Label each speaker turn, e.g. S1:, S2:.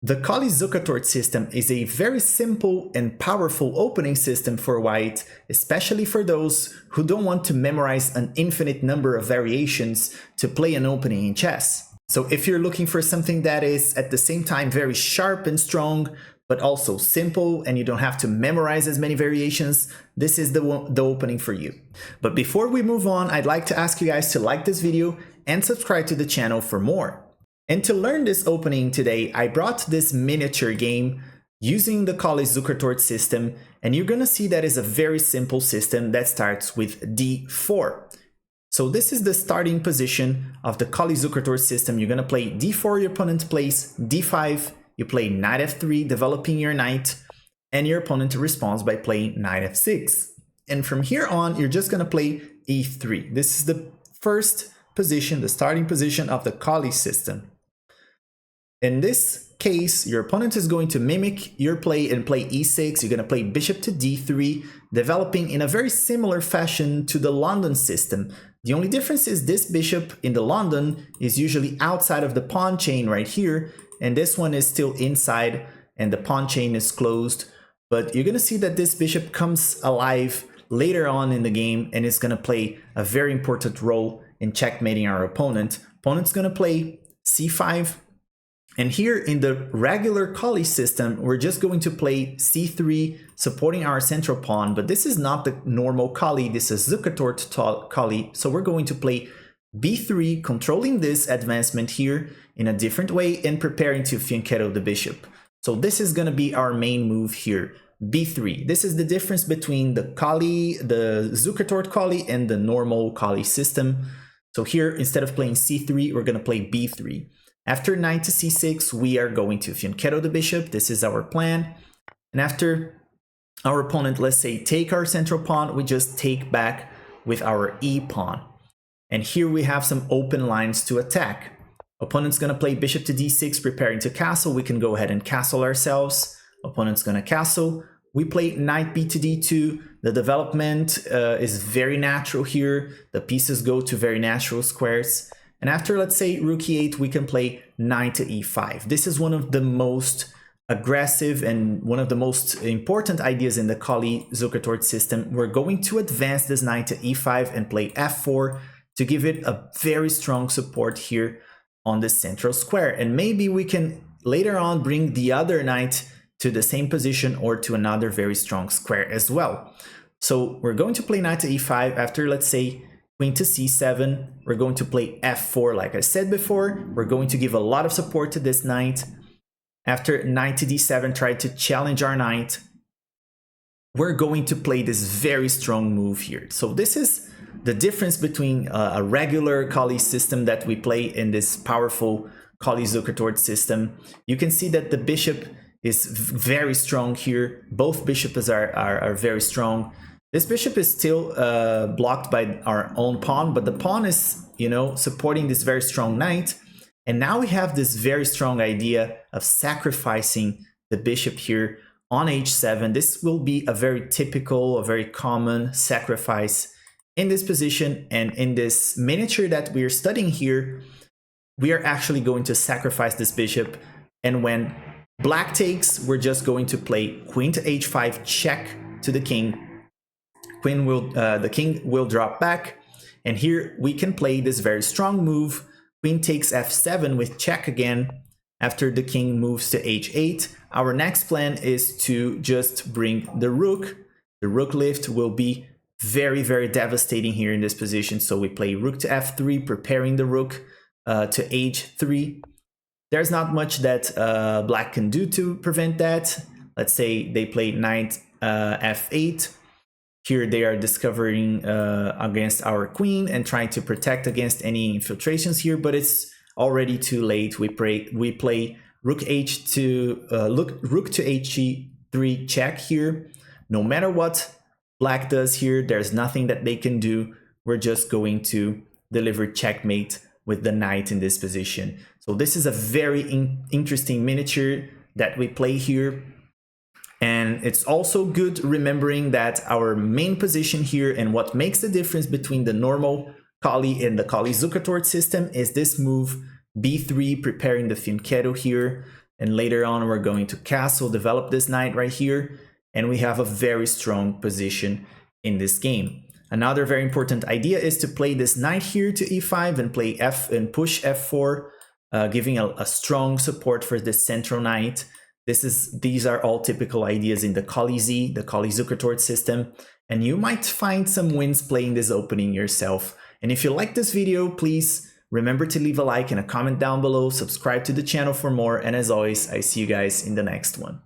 S1: The Colle Zukertort system is a very simple and powerful opening system for white, especially for those who don't want to memorize an infinite number of variations to play an opening in chess. So if you're looking for something that is at the same time very sharp and strong, but also simple and you don't have to memorize as many variations, this is the opening for you. But before we move on, I'd like to ask you guys to like this video and subscribe to the channel for more. And to learn this opening today, I brought this miniature game using the Colle Zukertort system, and you're gonna see that is a very simple system that starts with d4. So this is the starting position of the Colle Zukertort system. You're gonna play d4, your opponent plays d5, you play knight f3, developing your knight, and your opponent responds by playing knight f6. And from here on, you're just gonna play e3. This is the first position, the starting position of the Colle system. In this case, your opponent is going to mimic your play and play e6. You're going to play bishop to d3, developing in a very similar fashion to the London system. The only difference is this bishop in the London is usually outside of the pawn chain right here, and this one is still inside and the pawn chain is closed. But you're going to see that this bishop comes alive later on in the game and is going to play a very important role in checkmating our opponent. Opponent's going to play c5. And here in the regular Colle system, we're just going to play c3, supporting our central pawn, but this is not the normal Colle, this is Zukertort Colle, so we're going to play b3, controlling this advancement here in a different way and preparing to fianchetto the bishop. So this is going to be our main move here, b3. This is the difference between the Colle, the Zukertort Colle, and the normal Colle system. So here, instead of playing c3, we're going to play b3. After knight to c6, we are going to fianchetto the bishop. This is our plan. And after our opponent, let's say, take our central pawn, we just take back with our e pawn. And here we have some open lines to attack. Opponent's going to play bishop to d6, preparing to castle. We can go ahead and castle ourselves. Opponent's going to castle. We play knight b to d2. The development is very natural here. The pieces go to very natural squares. And after, let's say, rook e8, we can play knight to e5. This is one of the most aggressive and one of the most important ideas in the Colle Zukertort system. We're going to advance this knight to e5 and play f4 to give it a very strong support here on the central square. And maybe we can later on bring the other knight to the same position or to another very strong square as well. So we're going to play knight to e5 after, let's say, queen to c7, we're going to play f4 like I said before. We're going to give a lot of support to this knight. After knight to d7, try to challenge our knight. We're going to play this very strong move here. So this is the difference between a regular Colle system that we play in this powerful Colle Zukertort system. You can see that the bishop is very strong here. Both bishops are very strong. This bishop is still blocked by our own pawn, but the pawn is, supporting this very strong knight. And now we have this very strong idea of sacrificing the bishop here on h7. This will be a very typical, a very common sacrifice in this position. And in this miniature that we are studying here, we are actually going to sacrifice this bishop. And when black takes, we're just going to play queen to h5, check to the king. The king will drop back, and here we can play this very strong move. Queen takes f7 with check again. After the king moves to h8, our next plan is to just bring the rook. The rook lift will be very, very devastating here in this position. So we play rook to f3, preparing the rook to h3. There's not much that black can do to prevent that. Let's say they play knight f8. Here they are discovering against our queen and trying to protect against any infiltrations here, but it's already too late. We play rook to h3 check here. No matter what black does here, there's nothing that they can do. We're just going to deliver checkmate with the knight in this position. So this is a very interesting miniature that we play here. And it's also good remembering that our main position here and what makes the difference between the normal Colle and the Colle Zukertort system is this move b3, preparing the fianchetto here. and later on we're going to castle, develop this knight right here, and we have a very strong position in this game. Another very important idea is to play this knight here to e5 and play f and push f4, giving a strong support for this central knight. These are all typical ideas in the Colle Z, the Colle Zukertort system, and you might find some wins playing this opening yourself. And if you like this video, please remember to leave a like and a comment down below, subscribe to the channel for more, and as always, I see you guys in the next one.